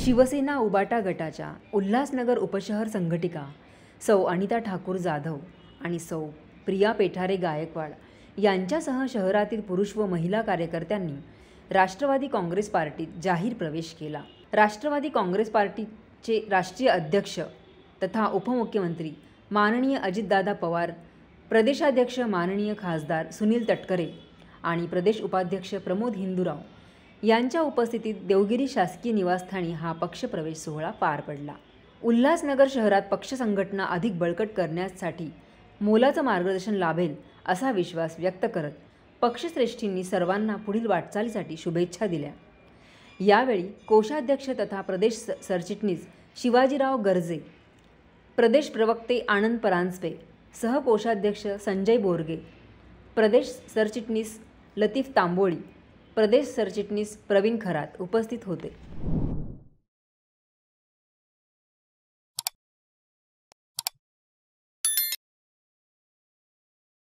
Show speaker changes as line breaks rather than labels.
शिवसेना उबाटा गटाच्या उल्हासनगर उपशहर संघटिका सौ अनिता ठाकूर जाधव आणि सौ प्रिया पेठारे गायकवाड यांच्यासह शहरातील पुरुष व महिला कार्यकर्त्यांनी राष्ट्रवादी काँग्रेस पार्टीत जाहीर प्रवेश केला। राष्ट्रवादी काँग्रेस पार्टीचे राष्ट्रीय अध्यक्ष तथा उपमुख्यमंत्री माननीय अजितदादा पवार, प्रदेशाध्यक्ष माननीय खासदार सुनील तटकरे आणि प्रदेश उपाध्यक्ष प्रमोद हिंदुराव यांच्या उपस्थितीत देवगिरी शासकीय निवासस्थानी हा पक्षप्रवेश सोहळा पार पडला। उल्हासनगर शहरात पक्ष संघटना अधिक बळकट करण्यासाठी मोलाचं मार्गदर्शन लाभेल असा विश्वास व्यक्त करत पक्षश्रेष्ठींनी सर्वांना पुढील वाटचालीसाठी शुभेच्छा दिल्या। यावेळी कोषाध्यक्ष तथा प्रदेश सरचिटणीस शिवाजीराव गर्जे, प्रदेश प्रवक्ते आनंद परांजपे, सहकोषाध्यक्ष संजय बोरगे, प्रदेश सरचिटणीस लतीफ तांबोळी, प्रदेश सरचिटणीस प्रवीण खरात उपस्थित होते।